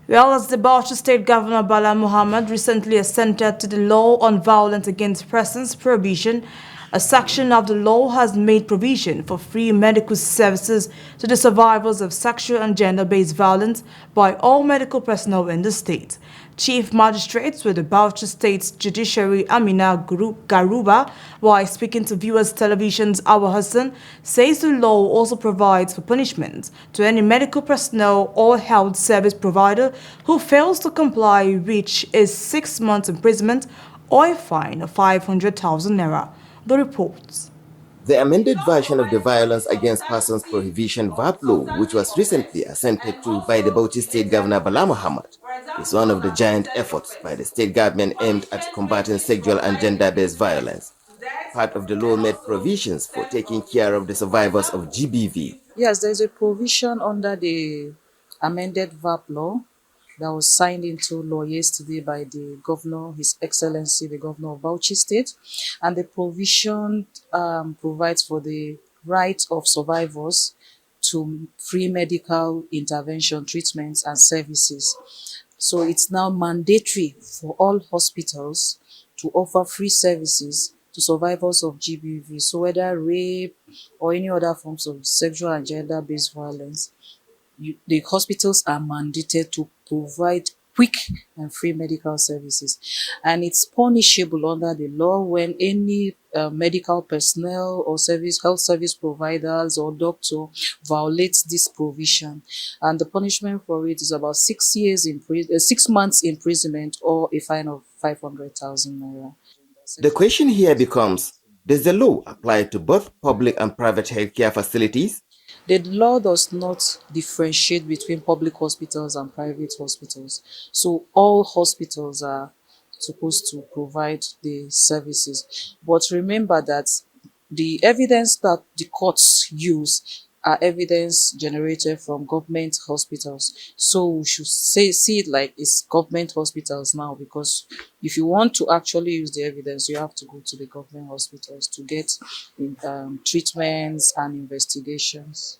Well, as the BAUCHI State Governor Bala Muhammad recently assented to the law on violence against persons prohibition, a section of the law has made provision for free medical services to the survivors of sexual and gender-based violence by all medical personnel in the state. Chief Magistrates with the Bauchi State's Judiciary Amina Garuba, while speaking to Viewers Television's Awa Hassan, says the law also provides for punishment to any medical personnel or health service provider who fails to comply, which is 6 months imprisonment or a fine of 500,000 naira. The reports. The amended version of the Violence Against Persons Prohibition VAPP law, which was recently assented to by the Bauchi State Governor Bala Muhammad, is one of the giant efforts by the state government aimed at combating sexual and gender-based violence. Part of the law made provisions for taking care of the survivors of GBV. Yes, there is a provision under the amended VAPP law that was signed into law yesterday by the governor, His Excellency, the governor of Bauchi State. And the provision provides for the right of survivors to free medical intervention, treatments, and services. So it's now mandatory for all hospitals to offer free services to survivors of GBV. So whether rape or any other forms of sexual and gender-based violence, the hospitals are mandated to provide quick and free medical services. And it's punishable under the law when any medical personnel or health service providers or doctor violates this provision. And the punishment for it is about 6 months imprisonment or a fine of 500,000 naira. The question here becomes, does the law apply to both public and private healthcare facilities? The law does not differentiate between public hospitals and private hospitals. So all hospitals are supposed to provide the services. But remember that the evidence that the courts use are evidence generated from government hospitals. So we should see it like it's government hospitals now, because if you want to actually use the evidence, you have to go to the government hospitals to get treatments and investigations.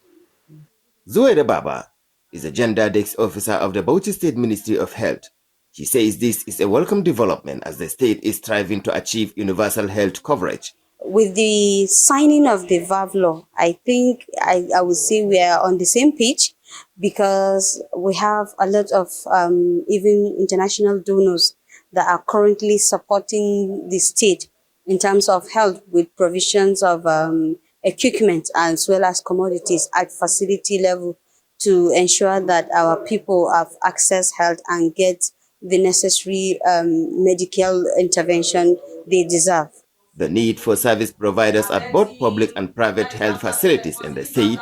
Zuwaida Baba is a gender desk officer of the Bauchi State Ministry of Health. She says this is a welcome development as the state is striving to achieve universal health coverage. With the signing of the VAV law, I think I would say we are on the same page, because we have a lot of even international donors that are currently supporting the state in terms of health with provisions of equipment as well as commodities at facility level to ensure that our people have access health and get the necessary medical intervention they deserve. The need for service providers at both public and private health facilities in the state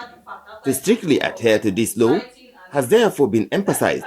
to strictly adhere to this law has therefore been emphasized.